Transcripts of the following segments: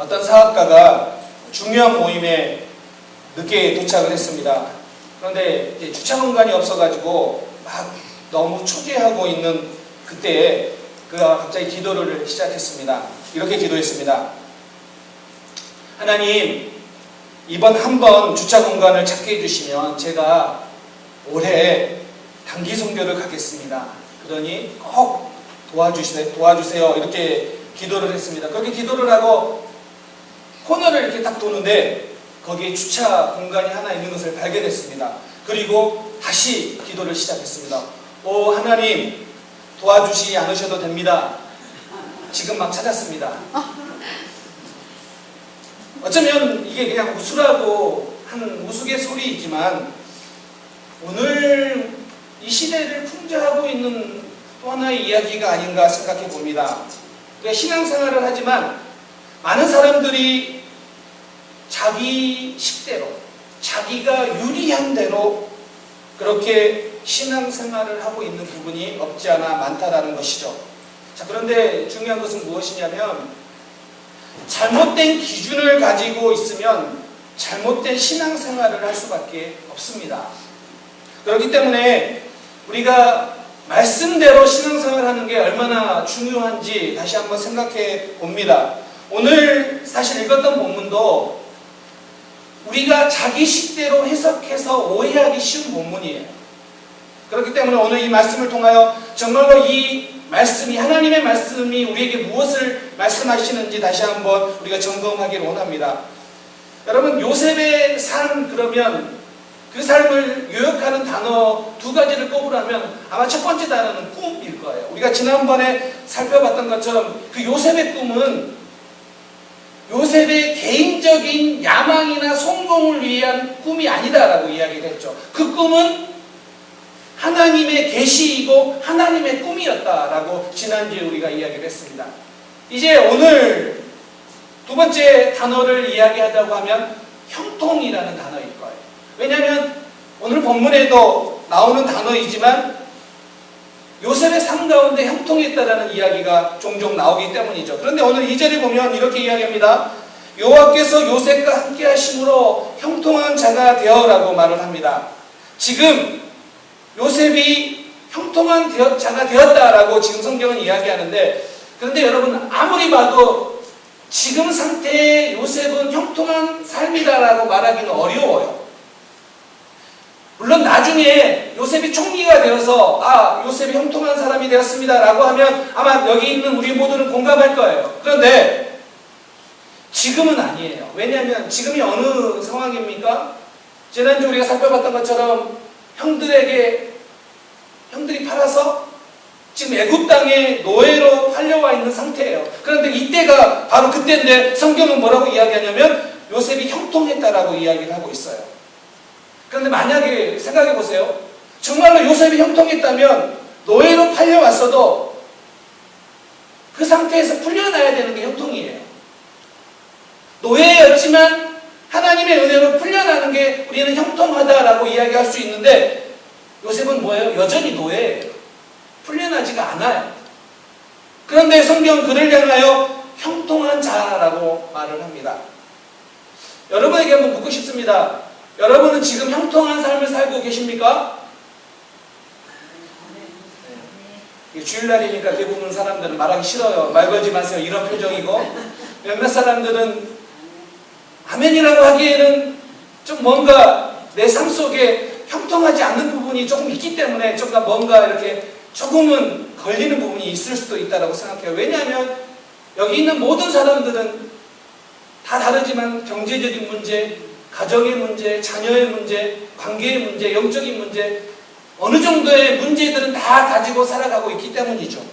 어떤 사업가가 중요한 모임에 늦게 도착을 했습니다. 그런데 이제 주차 공간이 없어가지고 막 너무 초조해하고 있는 그때에 그가 갑자기 기도를 시작했습니다. 이렇게 기도했습니다. 하나님, 이번 한 번 주차 공간을 찾게 해주시면 제가 올해 단기 선교를 가겠습니다. 그러니 꼭 도와주세요. 이렇게 기도를 했습니다. 그렇게 기도를 하고 코너를 이렇게 딱 도는데 거기에 주차 공간이 하나 있는 것을 발견했습니다. 그리고 다시 기도를 시작했습니다. 오 하나님, 도와주시지 않으셔도 됩니다. 지금 막 찾았습니다. 어쩌면 이게 그냥 웃으라고 한 우스갯소리이지만 오늘 이 시대를 풍자하고 있는 또 하나의 이야기가 아닌가 생각해 봅니다. 우리가 신앙생활을 하지만 많은 사람들이 자기 식대로, 자기가 유리한 대로 그렇게 신앙생활을 하고 있는 부분이 없지 않아 많다라는 것이죠. 자, 그런데 중요한 것은 무엇이냐면 잘못된 기준을 가지고 있으면 잘못된 신앙생활을 할 수밖에 없습니다. 그렇기 때문에 우리가 말씀대로 신앙생활을 하는 게 얼마나 중요한지 다시 한번 생각해 봅니다. 오늘 사실 읽었던 본문도 우리가 자기 식대로 해석해서 오해하기 쉬운 본문이에요. 그렇기 때문에 오늘 이 말씀을 통하여 정말로 이 말씀이, 하나님의 말씀이 우리에게 무엇을 말씀하시는지 다시 한번 우리가 점검하기를 원합니다. 여러분, 요셉의 삶, 그러면 그 삶을 요약하는 단어 두 가지를 꼽으라면 아마 첫 번째 단어는 꿈일 거예요. 우리가 지난번에 살펴봤던 것처럼 그 요셉의 꿈은 요셉의 개인적인 야망이나 성공을 위한 꿈이 아니다라고 이야기를 했죠. 그 꿈은 하나님의 계시이고 하나님의 꿈이었다라고 지난주에 우리가 이야기를 했습니다. 이제 오늘 두 번째 단어를 이야기하자고 하면 형통이라는 단어일 거예요. 왜냐하면 오늘 본문에도 나오는 단어이지만 요셉의 삶 가운데 형통했다라는 이야기가 종종 나오기 때문이죠. 그런데 오늘 2절에 보면 이렇게 이야기합니다. 여호와께서 요셉과 함께 하심으로 형통한 자가 되어라고 말을 합니다. 지금 요셉이 형통한 자가 되었다라고 지금 성경은 이야기하는데, 그런데 여러분 아무리 봐도 지금 상태의 요셉은 형통한 삶이다라고 말하기는 어려워요. 물론 나중에 요셉이 총리가 되어서 요셉이 형통한 사람이 되었습니다 라고 하면 아마 여기 있는 우리 모두는 공감할 거예요. 그런데 지금은 아니에요. 왜냐하면 지금이 어느 상황입니까? 지난주 우리가 살펴봤던 것처럼 형들이 팔아서 지금 애굽 땅에 노예로 팔려와 있는 상태예요. 그런데 이때가 바로 그때인데 성경은 뭐라고 이야기하냐면 요셉이 형통했다라고 이야기를 하고 있어요. 그런데 만약에 생각해 보세요. 정말로 요셉이 형통했다면 노예로 팔려왔어도 그 상태에서 풀려나야 되는 게 형통이에요. 노예였지만 하나님의 은혜로 풀려나는 게 우리는 형통하다라고 이야기할 수 있는데 요셉은 뭐예요? 여전히 노예예요. 풀려나지가 않아요. 그런데 성경은 그를 향하여 형통한 자라고 말을 합니다. 여러분에게 한번 묻고 싶습니다. 여러분은 지금 형통한 삶을 살고 계십니까? 주일날이니까 대부분 사람들은 말하기 싫어요. 말 걸지 마세요. 이런 표정이고, 몇몇 사람들은 아멘이라고 하기에는 좀 뭔가 내 삶 속에 형통하지 않는 부분이 조금 있기 때문에 조금 뭔가 이렇게 조금은 걸리는 부분이 있을 수도 있다고 생각해요. 왜냐하면 여기 있는 모든 사람들은 다 다르지만 경제적인 문제, 가정의 문제, 자녀의 문제, 관계의 문제, 영적인 문제, 어느 정도의 문제들은 다 가지고 살아가고 있기 때문이죠.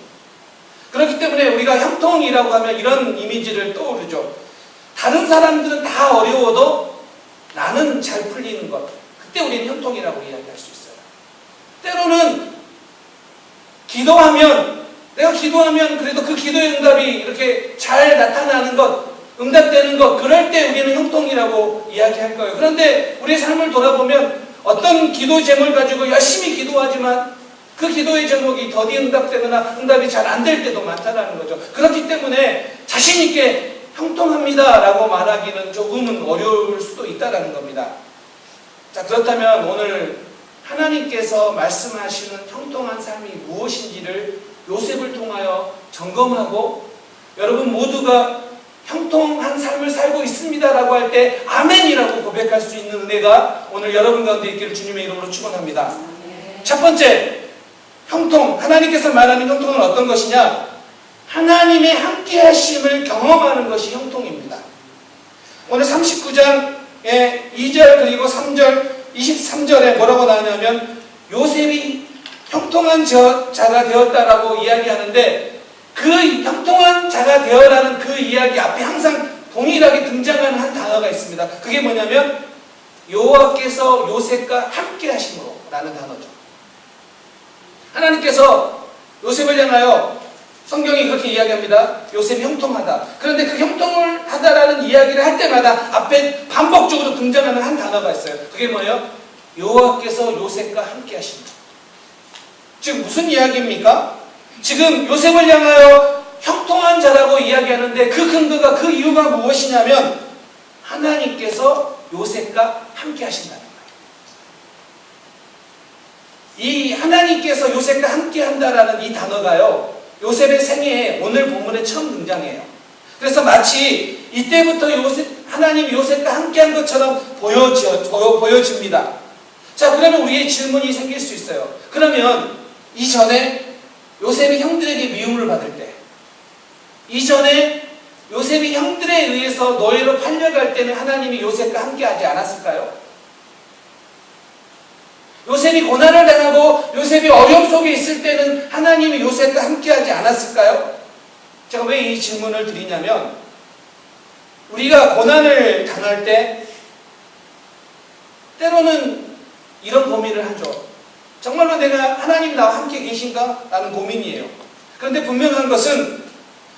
그렇기 때문에 우리가 형통이라고 하면 이런 이미지를 떠오르죠. 다른 사람들은 다 어려워도 나는 잘 풀리는 것. 그때 우리는 형통이라고 이야기할 수 있어요. 때로는 내가 기도하면 그래도 그 기도의 응답이 이렇게 잘 나타나는 것, 응답되는 것, 그럴 때 우리는 형통이라고 이야기할 거예요. 그런데 우리의 삶을 돌아보면 어떤 기도 제목을 가지고 열심히 기도하지만 그 기도의 제목이 더디 응답되거나 응답이 잘 안 될 때도 많다는 거죠. 그렇기 때문에 자신 있게 형통합니다라고 말하기는 조금은 어려울 수도 있다라는 겁니다. 자, 그렇다면 오늘 하나님께서 말씀하시는 형통한 삶이 무엇인지를 요셉을 통하여 점검하고 여러분 모두가 형통한 삶을 살고 있습니다라고 할 때 아멘이라고 고백할 수 있는 은혜가 오늘 여러분 가운데 있기를 주님의 이름으로 축원합니다. 첫 번째, 형통. 하나님께서 말하는 형통은 어떤 것이냐? 하나님의 함께하심을 경험하는 것이 형통입니다. 오늘 39장의 2절 그리고 3절 23절에 뭐라고 나오냐면 요셉이 형통한 자가 되었다라고 이야기하는데 그 형통한 자가 되어라는 그 이야기 앞에 항상 동일하게 등장하는 한 단어가 있습니다. 그게 뭐냐면 여호와께서 요셉과 함께 하심으로 라는 단어죠. 하나님께서 요셉을 향하여 성경이 그렇게 이야기합니다. 요셉이 형통하다. 그런데 그 형통을 하다라는 이야기를 할 때마다 앞에 반복적으로 등장하는 한 단어가 있어요. 그게 뭐예요? 여호와께서 요셉과 함께 하신다. 지금 무슨 이야기입니까? 지금 요셉을 향하여 형통한 자라고 이야기하는데 그 근거가 그 이유가 무엇이냐면 하나님께서 요셉과 함께 하신다는 거예요. 이 하나님께서 요셉과 함께 한다라는 이 단어가요. 요셉의 생애에 오늘 본문에 처음 등장해요. 그래서 마치 이때부터 하나님이 요셉과 함께한 것처럼 보여집니다. 자, 그러면 우리의 질문이 생길 수 있어요. 그러면 이전에 요셉이 형들에게 미움을 받을 때, 이전에 요셉이 형들에 의해서 노예로 팔려갈 때는 하나님이 요셉과 함께하지 않았을까요? 요셉이 고난을 당하고 요셉이 어려움 속에 있을 때는 하나님이 요셉과 함께하지 않았을까요? 제가 왜 이 질문을 드리냐면 우리가 고난을 당할 때 때로는 이런 고민을 하죠. 정말로 내가 하나님 나와 함께 계신가? 라는 고민이에요. 그런데 분명한 것은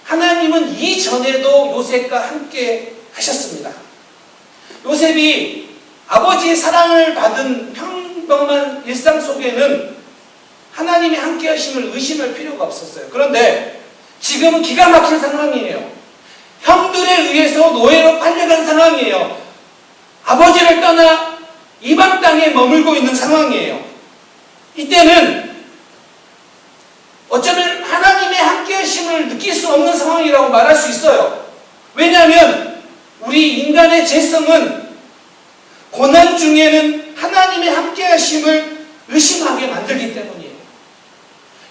하나님은 이전에도 요셉과 함께 하셨습니다. 요셉이 아버지의 사랑을 받은 평범한 일상 속에는 하나님이 함께 하심을 의심할 필요가 없었어요. 그런데 지금은 기가 막힌 상황이에요. 형들에 의해서 노예로 팔려간 상황이에요. 아버지를 떠나 이방 땅에 머물고 있는 상황이에요. 이때는 어쩌면 하나님의 함께하심을 느낄 수 없는 상황이라고 말할 수 있어요. 왜냐하면 우리 인간의 죄성은 고난 중에는 하나님의 함께하심을 의심하게 만들기 때문이에요.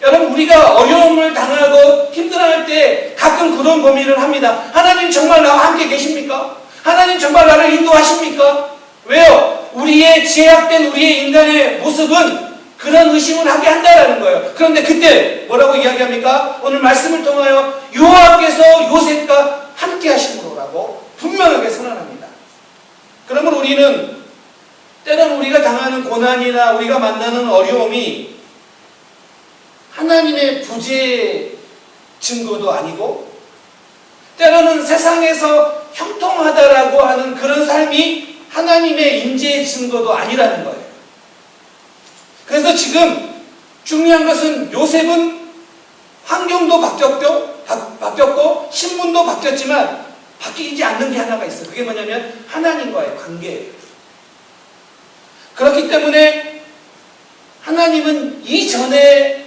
여러분, 우리가 어려움을 당하고 힘들어할 때 가끔 그런 고민을 합니다. 하나님 정말 나와 함께 계십니까? 하나님 정말 나를 인도하십니까? 왜요? 우리의 제약된 우리의 인간의 모습은 그런 의심을 하게 한다는 거예요. 그런데 그때 뭐라고 이야기합니까? 오늘 말씀을 통하여 여호와께서 요셉과 함께 하심으로라고 분명하게 선언합니다. 그러면 우리는 때로는 우리가 당하는 고난이나 우리가 만나는 어려움이 하나님의 부재의 증거도 아니고 때로는 세상에서 형통하다라고 하는 그런 삶이 하나님의 인재의 증거도 아니라는 거예요. 그래서 지금 중요한 것은 요셉은 환경도 바뀌었고 신분도 바뀌었지만 바뀌지 않는 게 하나가 있어요. 그게 뭐냐면 하나님과의 관계예요. 그렇기 때문에 하나님은 이전에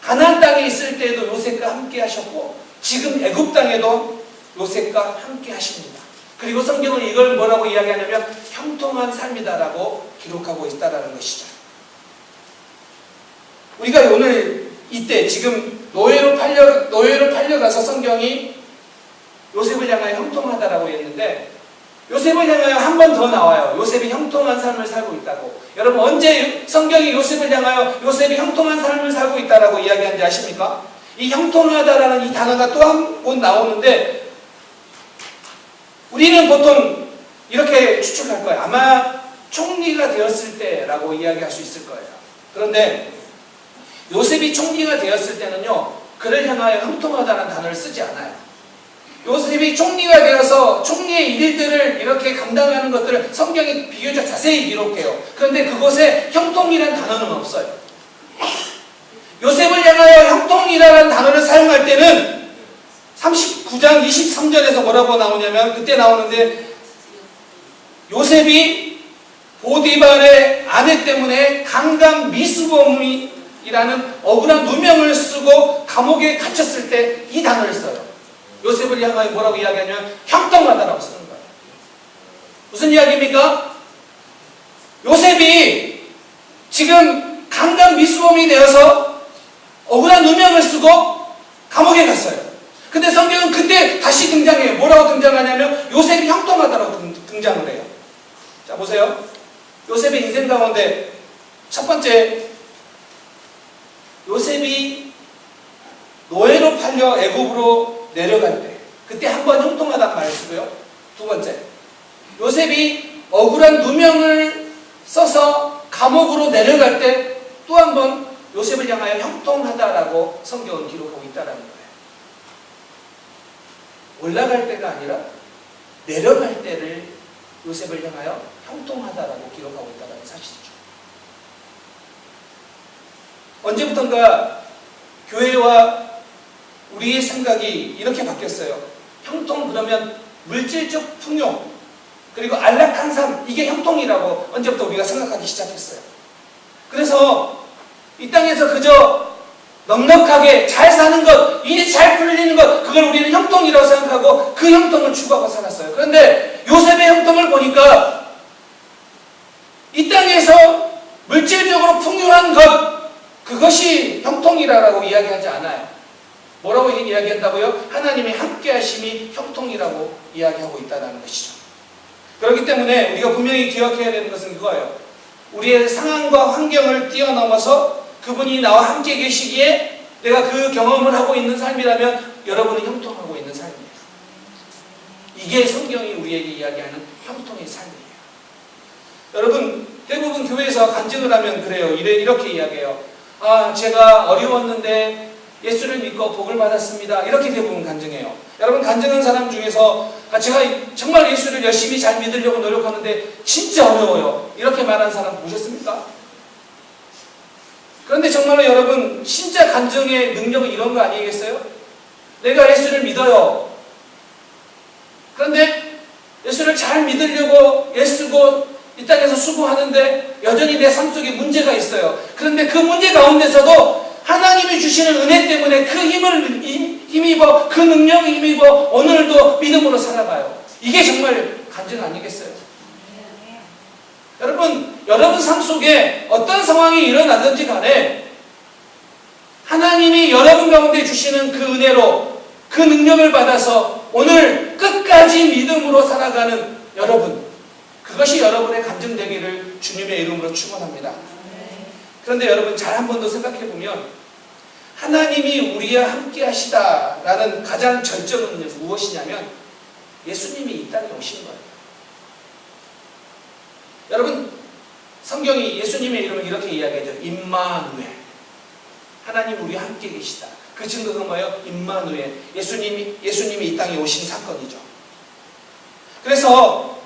가나안 땅에 있을 때에도 요셉과 함께 하셨고 지금 애굽 땅에도 요셉과 함께 하십니다. 그리고 성경은 이걸 뭐라고 이야기하냐면 형통한 삶이다라고 기록하고 있다라는 것이죠. 우리가 오늘 이때 지금 노예로 팔려가서 성경이 요셉을 향하여 형통하다라고 했는데 요셉을 향하여 한 번 더 나와요. 요셉이 형통한 삶을 살고 있다고. 여러분, 언제 성경이 요셉을 향하여 요셉이 형통한 삶을 살고 있다라고 이야기하는지 아십니까? 이 형통하다라는 이 단어가 또 한 번 나오는데 우리는 보통 이렇게 추측할 거예요. 아마 총리가 되었을 때라고 이야기할 수 있을 거예요. 그런데 요셉이 총리가 되었을 때는요, 그를 향하여 형통하다는 단어를 쓰지 않아요. 요셉이 총리가 되어서 총리의 일들을 이렇게 감당하는 것들을 성경이 비교적 자세히 기록해요. 그런데 그곳에 형통이라는 단어는 없어요. 요셉을 향하여 형통이라는 단어를 사용할 때는 39장 23절에서 뭐라고 나오냐면, 그때 나오는데, 요셉이 보디발의 아내 때문에 강간 미수범이라는 억울한 누명을 쓰고 감옥에 갇혔을 때 이 단어를 써요. 요셉을 향하여 뭐라고 이야기하냐면 형통하다라고 쓰는 거예요. 무슨 이야기입니까? 요셉이 지금 강간 미수범이 되어서 억울한 누명을 쓰고 감옥에 갔어요. 근데 성경은 그때 다시 등장해요. 뭐라고 등장하냐면 요셉이 형통하다라고 등장을 해요. 자, 보세요. 요셉의 인생 가운데 첫 번째, 요셉이 노예로 팔려 애굽으로 내려갈 때 그때 한 번 형통하다는 말을 쓰고요. 두 번째, 요셉이 억울한 누명을 써서 감옥으로 내려갈 때 또 한 번 요셉을 향하여 형통하다라고 성경은 기록하고 있다는 거예요. 올라갈 때가 아니라 내려갈 때를 요셉을 향하여 형통하다라고 기록하고 있다는 사실이죠. 언제부턴가 교회와 우리의 생각이 이렇게 바뀌었어요. 형통 그러면 물질적 풍요, 그리고 안락한 삶, 이게 형통이라고 언제부터 우리가 생각하기 시작했어요. 그래서 이 땅에서 그저 넉넉하게 잘 사는 것, 일이 잘 풀리는 것, 그걸 우리는 형통이라고 생각하고 그 형통을 추구하고 살았어요. 그런데 요셉의 형통을 보니까 이 땅에서 물질적으로 풍요한 것, 그것이 형통이라고 이야기하지 않아요. 뭐라고 이야기한다고요? 하나님의 함께하심이 형통이라고 이야기하고 있다는 것이죠. 그렇기 때문에 우리가 분명히 기억해야 되는 것은 그거예요. 우리의 상황과 환경을 뛰어넘어서 그분이 나와 함께 계시기에 내가 그 경험을 하고 있는 삶이라면 여러분은 형통하고 있는 삶이에요. 이게 성경이 우리에게 이야기하는 형통의 삶이에요. 여러분, 대부분 교회에서 간증을 하면 그래요. 이렇게 이야기해요. 제가 어려웠는데 예수를 믿고 복을 받았습니다. 이렇게 대부분 간증해요. 여러분, 간증한 사람 중에서 제가 정말 예수를 열심히 잘 믿으려고 노력하는데 진짜 어려워요. 이렇게 말하는 사람 보셨습니까? 그런데 정말로 여러분, 진짜 간증의 능력은 이런 거 아니겠어요? 내가 예수를 믿어요. 그런데 예수를 잘 믿으려고 애쓰고 이 땅에서 수고하는데 여전히 내 삶 속에 문제가 있어요. 그런데 그 문제 가운데서도 하나님이 주시는 은혜 때문에 그 힘을 힘입어, 그 능력을 힘입어 오늘도 믿음으로 살아가요. 이게 정말 간증 아니겠어요? 여러분 삶 속에 어떤 상황이 일어나든지 간에 하나님이 여러분 가운데 주시는 그 은혜로 그 능력을 받아서 오늘 끝까지 믿음으로 살아가는 여러분, 그것이 여러분의 간증되기를 주님의 이름으로 축원합니다. 그런데 여러분, 잘 한 번 더 생각해 보면 하나님이 우리와 함께 하시다라는 가장 절정은 무엇이냐면 예수님이 이 땅에 오신 거예요. 여러분, 성경이 예수님의 이름을 이렇게 이야기하죠. 임마누엘. 하나님 우리와 함께 계시다. 그 증거가 뭐예요? 임마누엘. 예수님이 이 땅에 오신 사건이죠. 그래서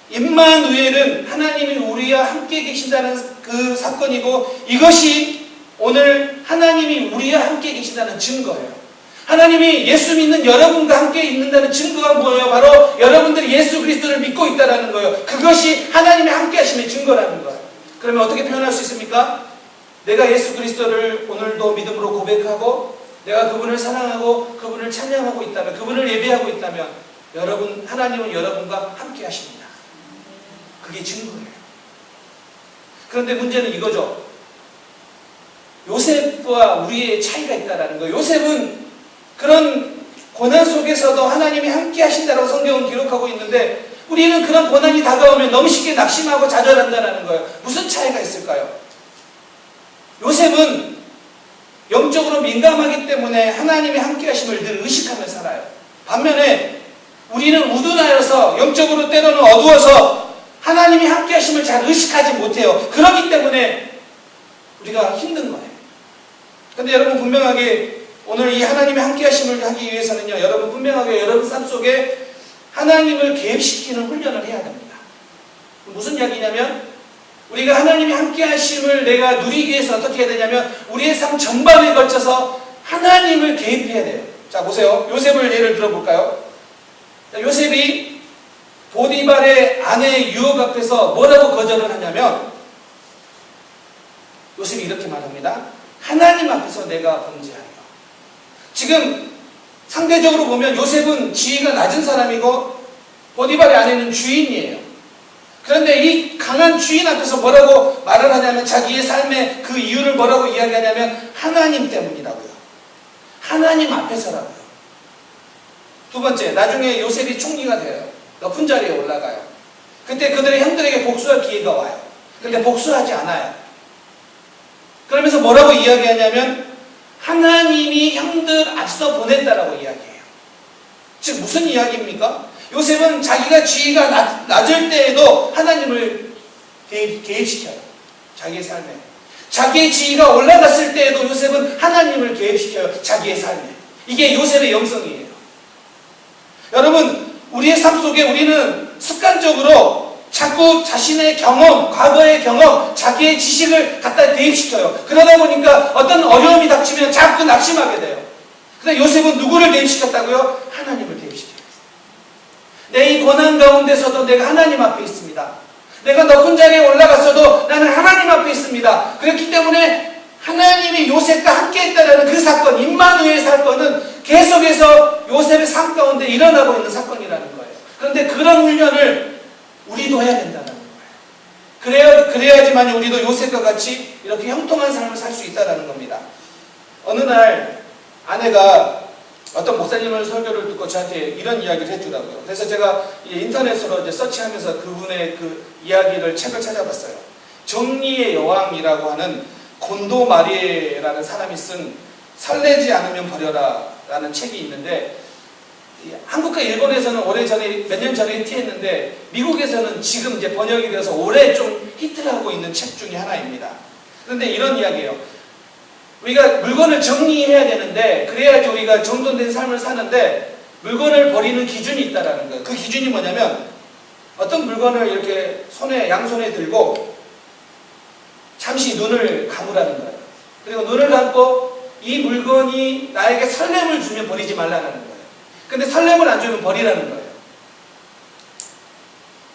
임마누엘은 하나님이 우리와 함께 계신다는 그 사건이고, 이것이 오늘 하나님이 우리와 함께 계신다는 증거예요. 하나님이 예수 믿는 여러분과 함께 있는다는 증거가 뭐예요? 바로 여러분들이 예수 그리스도를 믿고 있다는 거예요. 그것이 하나님의 함께 하심의 증거라는 거예요. 그러면 어떻게 표현할 수 있습니까? 내가 예수 그리스도를 오늘도 믿음으로 고백하고 내가 그분을 사랑하고 그분을 찬양하고 있다면, 그분을 예배하고 있다면 하나님은 여러분과 함께 하십니다. 그게 증거예요. 그런데 문제는 이거죠. 요셉과 우리의 차이가 있다는 거예요. 요셉은 그런 고난 속에서도 하나님이 함께 하신다고 성경은 기록하고 있는데, 우리는 그런 고난이 다가오면 너무 쉽게 낙심하고 좌절한다는 거예요. 무슨 차이가 있을까요? 요셉은 영적으로 민감하기 때문에 하나님의 함께 하심을 늘 의식하며 살아요. 반면에 우리는 우둔하여서 영적으로 때로는 어두워서 하나님이 함께 하심을 잘 의식하지 못해요. 그렇기 때문에 우리가 힘든 거예요. 그런데 여러분, 분명하게 오늘 이 하나님의 함께 하심을 하기 위해서는요, 여러분 분명하게 여러분 삶 속에 하나님을 개입시키는 훈련을 해야 됩니다. 무슨 이야기냐면, 우리가 하나님의 함께 하심을 내가 누리기 위해서 어떻게 해야 되냐면 우리의 삶 전반에 걸쳐서 하나님을 개입해야 돼요. 자, 보세요. 요셉을 예를 들어볼까요? 요셉이 보디발의 아내의 유혹 앞에서 뭐라고 거절을 하냐면, 요셉이 이렇게 말합니다. 하나님 앞에서 내가 범죄하여. 지금 상대적으로 보면 요셉은 지위가 낮은 사람이고 보디발의 아내는 주인이에요. 그런데 이 강한 주인 앞에서 뭐라고 말을 하냐면, 자기의 삶의 그 이유를 뭐라고 이야기하냐면 하나님 때문이라고요. 하나님 앞에서라고요. 두 번째, 나중에 요셉이 총리가 돼요. 높은 자리에 올라가요. 그때 그들의 형들에게 복수할 기회가 와요. 근데 복수하지 않아요. 그러면서 뭐라고 이야기하냐면 하나님이 형들 앞서 보냈다라고 이야기해요. 즉 무슨 이야기입니까? 요셉은 자기가 지위가 낮을 때에도 하나님을 개입시켜요. 자기의 삶에. 자기의 지위가 올라갔을 때에도 요셉은 하나님을 개입시켜요. 자기의 삶에. 이게 요셉의 영성이에요. 여러분, 우리의 삶 속에 우리는 습관적으로 자꾸 자신의 경험, 과거의 경험, 자기의 지식을 갖다 대입시켜요. 그러다 보니까 어떤 어려움이 닥치면 자꾸 낙심하게 돼요. 근데 요셉은 누구를 대입시켰다고요? 하나님을 대입시켜요. 내 이 고난 가운데서도 내가 하나님 앞에 있습니다. 내가 높은 자리에 올라갔어도 나는 하나님 앞에 있습니다. 그렇기 때문에 하나님이 요셉과 함께 했다는 그 사건, 임마누엘 사건은 계속해서 요셉의 삶 가운데 일어나고 있는 사건이라는 거예요. 그런데 그런 훈련을 우리도 해야 된다는 거예요. 그래야지만 우리도 요셉과 같이 이렇게 형통한 삶을 살 수 있다는 겁니다. 어느 날 아내가 어떤 목사님의 설교를 듣고 저한테 이런 이야기를 해주더라고요. 그래서 제가 인터넷으로 이제 서치하면서 그분의 그 이야기를 책을 찾아봤어요. 정리의 여왕이라고 하는 곤도 마리에라는 사람이 쓴 설레지 않으면 버려라 라는 책이 있는데, 한국과 일본에서는 오래전에 몇 년 전에 히트했는데 미국에서는 지금 이제 번역이 되어서 올해 좀 히트를 하고 있는 책 중에 하나입니다. 그런데 이런 이야기예요. 우리가 물건을 정리해야 되는데 그래야지 우리가 정돈된 삶을 사는데 물건을 버리는 기준이 있다라는 거예요. 그 기준이 뭐냐면 어떤 물건을 이렇게 양손에 들고 잠시 눈을 감으라는 거예요. 그리고 눈을 감고 이 물건이 나에게 설렘을 주면 버리지 말라는 거예요. 근데 설렘을 안 주면 버리라는 거예요.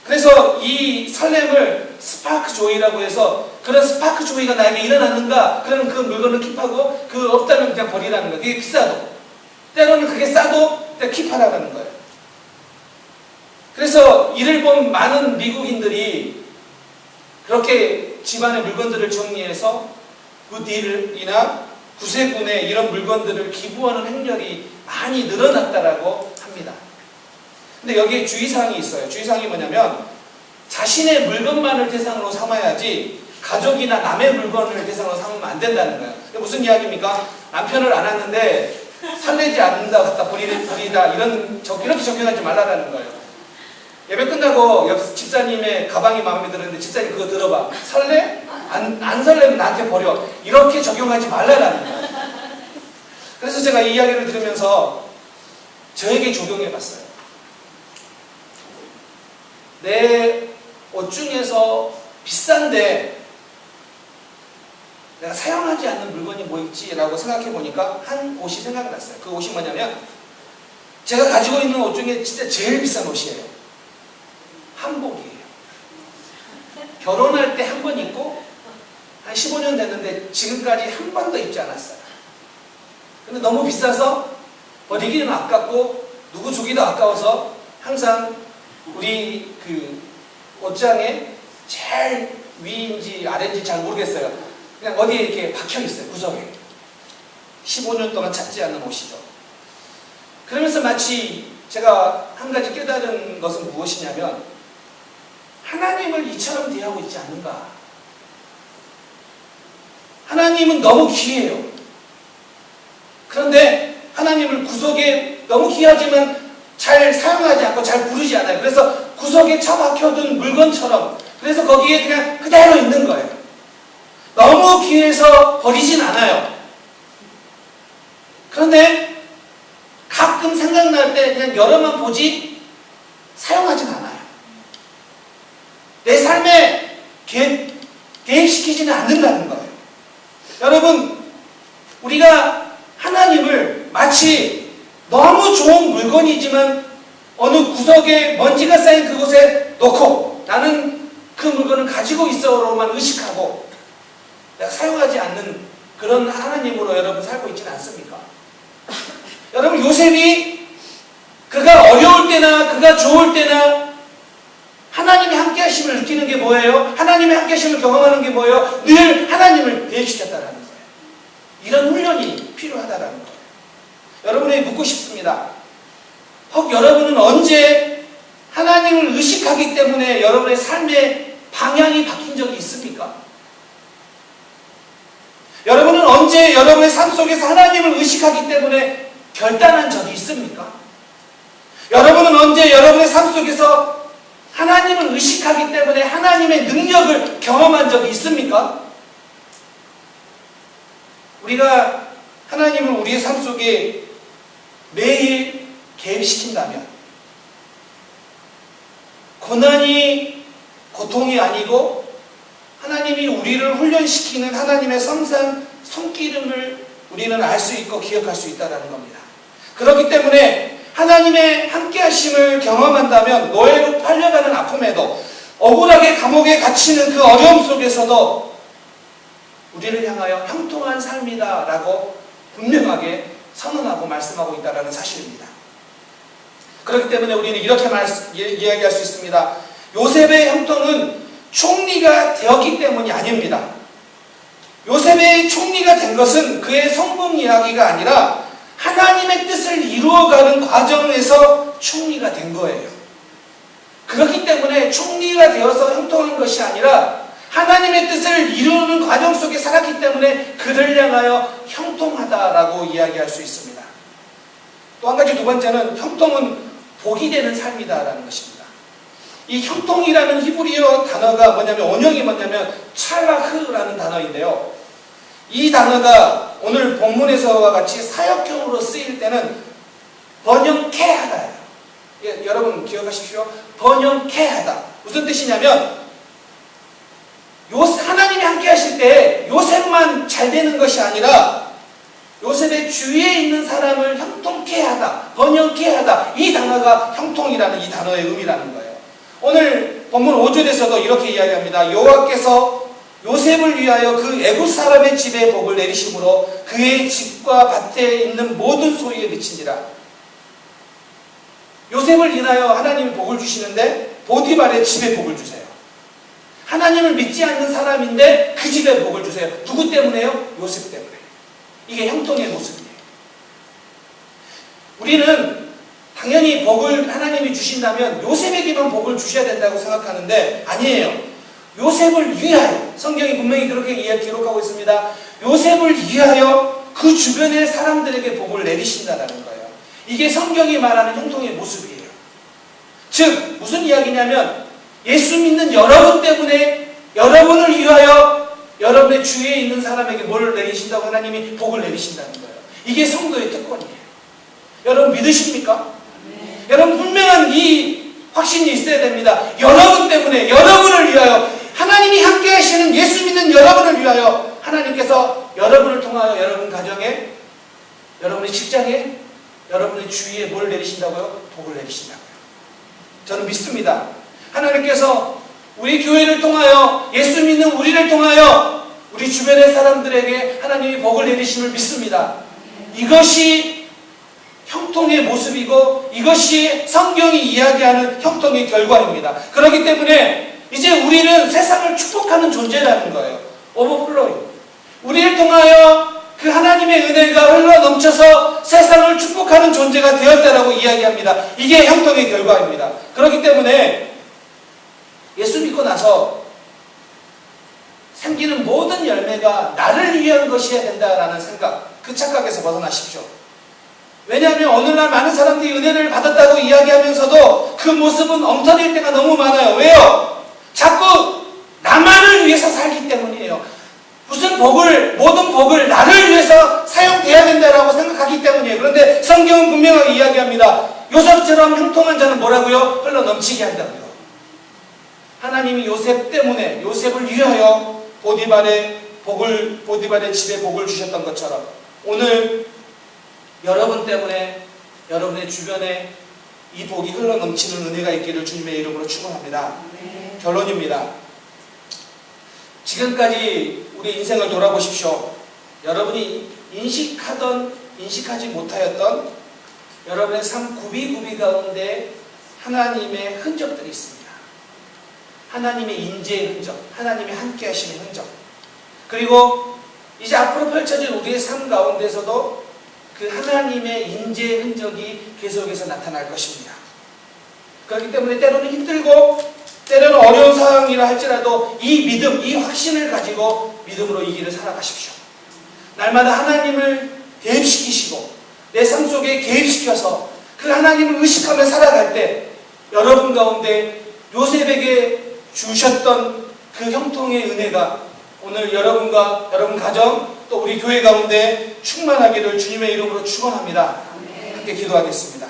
그래서 이 설렘을 스파크 조이라고 해서, 그런 스파크 조이가 나에게 일어났는가? 그러면 그 물건을 킵하고, 그 없다면 그냥 버리라는 거예요. 그게 비싸도. 때로는 그게 싸도 킵하라는 거예요. 그래서 이를 본 많은 미국인들이 그렇게 집안의 물건들을 정리해서 굿딜이나 구세군에 이런 물건들을 기부하는 행렬이 많이 늘어났다라고 합니다. 근데 여기에 주의사항이 있어요. 주의사항이 뭐냐면 자신의 물건만을 대상으로 삼아야지 가족이나 남의 물건을 대상으로 삼으면 안 된다는 거예요. 무슨 이야기입니까? 남편을 안았는데 설레지 않는다 갖다 버리다 이렇게 적용하지 말라는 거예요. 예배 끝나고 옆 집사님의 가방이 마음에 들었는데 집사님 그거 들어봐. 설레? 안 설레면 나한테 버려. 이렇게 적용하지 말라는 거예요. 그래서 제가 이 이야기를 들으면서 저에게 적용해 봤어요. 내 옷 중에서 비싼데 내가 사용하지 않는 물건이 뭐 있지라고 생각해 보니까 한 옷이 생각이 났어요. 그 옷이 뭐냐면 제가 가지고 있는 옷 중에 진짜 제일 비싼 옷이에요. 한복이에요. 결혼할 때 한 번 입고 한 15년 됐는데 지금까지 한 번도 입지 않았어요. 근데 너무 비싸서 버리기는 아깝고 누구 주기도 아까워서 항상 우리 그 옷장에 제일 위인지 아래인지 잘 모르겠어요. 그냥 어디에 이렇게 박혀 있어요. 구석에. 15년 동안 찾지 않는 옷이죠. 그러면서 마치 제가 한 가지 깨달은 것은 무엇이냐면 하나님을 이처럼 대하고 있지 않는가. 하나님은 너무 귀해요. 그런데 하나님을 구석에 너무 귀하지만 잘 사용하지 않고 잘 부르지 않아요. 그래서 구석에 처박혀둔 물건처럼, 그래서 거기에 그냥 그대로 있는 거예요. 너무 귀해서 버리진 않아요. 그런데 가끔 생각날 때 그냥 여러만 보지 사용하진 않아요. 내 삶에 개입시키지는 않는다는 거예요. 여러분, 우리가 하나님을 마치 너무 좋은 물건이지만 어느 구석에 먼지가 쌓인 그곳에 놓고 나는 그 물건을 가지고 있어로만 의식하고 내가 사용하지 않는 그런 하나님으로 여러분 살고 있지는 않습니까? 여러분, 요셉이 그가 어려울 때나 그가 좋을 때나 하나님의 함께 하심을 느끼는 게 뭐예요? 하나님의 함께 하심을 경험하는 게 뭐예요? 늘 하나님을 대입시켰다라는 거예요. 이런 훈련이 필요하다라는 거예요. 여러분에게 묻고 싶습니다. 혹 여러분은 언제 하나님을 의식하기 때문에 여러분의 삶의 방향이 바뀐 적이 있습니까? 여러분은 언제 여러분의 삶 속에서 하나님을 의식하기 때문에 결단한 적이 있습니까? 여러분은 언제 여러분의 삶 속에서 하나님을 의식하기 때문에 하나님의 능력을 경험한 적이 있습니까? 우리가 하나님을 우리의 삶 속에 매일 개입시킨다면 고난이 고통이 아니고 하나님이 우리를 훈련시키는 하나님의 성상 손기름을 우리는 알 수 있고 기억할 수 있다는 겁니다. 그렇기 때문에 하나님의 함께하심을 경험한다면 노예로 팔려가는 아픔에도 억울하게 감옥에 갇히는 그 어려움 속에서도 우리를 향하여 형통한 삶이다 라고 분명하게 선언하고 말씀하고 있다는 사실입니다. 그렇기 때문에 우리는 이렇게 이야기할 수 있습니다. 요셉의 형통은 총리가 되었기 때문이 아닙니다. 요셉의 총리가 된 것은 그의 성공 이야기가 아니라 하나님의 뜻을 이루어가는 과정에서 총리가 된 거예요. 그렇기 때문에 총리가 되어서 형통한 것이 아니라 하나님의 뜻을 이루는 과정 속에 살았기 때문에 그를 향하여 형통하다라고 이야기할 수 있습니다. 또 한 가지 두 번째는 형통은 복이 되는 삶이다라는 것입니다. 이 형통이라는 히브리어 단어가 뭐냐면 원형이 뭐냐면 찰라흐라는 단어인데요. 이 단어가 오늘 본문에서와 같이 사역형으로 쓰일 때는 번영케 하다예요. 예, 여러분 기억하십시오. 번영케 하다. 무슨 뜻이냐면 하나님이 함께 하실 때 요셉만 잘 되는 것이 아니라 요셉의 주위에 있는 사람을 형통케 하다, 번영케 하다. 이 단어가 형통이라는 이 단어의 의미라는 거예요. 오늘 본문 5절에서도 이렇게 이야기합니다. 여호와께서 요셉을 위하여 그 애굽 사람의 집에 복을 내리심으로 그의 집과 밭에 있는 모든 소유에 미친지라. 요셉을 인하여 하나님이 복을 주시는데 보디발의 집에 복을 주세요. 하나님을 믿지 않는 사람인데 그 집에 복을 주세요. 누구 때문에요? 요셉 때문에. 이게 형통의 모습이에요. 우리는 당연히 복을 하나님이 주신다면 요셉에게만 복을 주셔야 된다고 생각하는데 아니에요. 요셉을 위하여, 성경이 분명히 그렇게 기록하고 있습니다. 요셉을 위하여 그 주변의 사람들에게 복을 내리신다는 거예요. 이게 성경이 말하는 형통의 모습이에요. 즉 무슨 이야기냐면 예수 믿는 여러분 때문에 여러분을 위하여 여러분의 주위에 있는 사람에게 뭘 내리신다고 하나님이 복을 내리신다는 거예요. 이게 성도의 특권이에요. 여러분 믿으십니까? 네. 여러분 분명한 이 확신이 있어야 됩니다. 여러분 때문에 여러분을 위하여 하나님이 함께 하시는 예수 믿는 여러분을 위하여 하나님께서 여러분을 통하여 여러분 가정에, 여러분의 직장에, 여러분의 주위에 뭘 내리신다고요? 복을 내리신다고요. 저는 믿습니다. 하나님께서 우리 교회를 통하여 예수 믿는 우리를 통하여 우리 주변의 사람들에게 하나님이 복을 내리심을 믿습니다. 이것이 형통의 모습이고 이것이 성경이 이야기하는 형통의 결과입니다. 그렇기 때문에 이제 우리는 세상을 축복하는 존재라는 거예요. 오버플로잉. 우리를 통하여 그 하나님의 은혜가 흘러넘쳐서 세상을 축복하는 존재가 되었다라고 이야기합니다. 이게 형통의 결과입니다. 그렇기 때문에 예수 믿고 나서 생기는 모든 열매가 나를 위한 것이어야 된다라는 생각, 그 착각에서 벗어나십시오. 왜냐하면 오늘날 많은 사람들이 은혜를 받았다고 이야기하면서도 그 모습은 엉터리일 때가 너무 많아요. 왜요? 자꾸 나만을 위해서 살기 때문이에요. 무슨 복을, 모든 복을 나를 위해서 사용돼야 된다라고 생각하기 때문이에요. 그런데 성경은 분명하게 이야기합니다. 요셉처럼 형통한 자는 뭐라고요? 흘러넘치게 한다고요. 하나님이 요셉 때문에, 요셉을 위하여 보디발의 집에 복을 주셨던 것처럼 오늘 여러분 때문에, 여러분의 주변에 이 복이 흘러넘치는 은혜가 있기를 주님의 이름으로 축원합니다. 결론입니다. 지금까지 우리 인생을 돌아보십시오. 여러분이 인식하지 못하였던 여러분의 삶 구비구비 가운데 하나님의 흔적들이 있습니다. 하나님의 인재의 흔적, 하나님의 함께 하심의 흔적, 그리고 이제 앞으로 펼쳐질 우리의 삶 가운데서도 그 하나님의 인재의 흔적이 계속해서 나타날 것입니다. 그렇기 때문에 때로는 힘들고 때로는 어려운 상황이라 할지라도 이 믿음, 이 확신을 가지고 믿음으로 이 길을 살아가십시오. 날마다 하나님을 개입시키시고 내 삶 속에 개입시켜서 그 하나님을 의식하며 살아갈 때 여러분 가운데 요셉에게 주셨던 그 형통의 은혜가 오늘 여러분과 여러분 가정 또 우리 교회 가운데 충만하기를 주님의 이름으로 축원합니다. 함께 기도하겠습니다.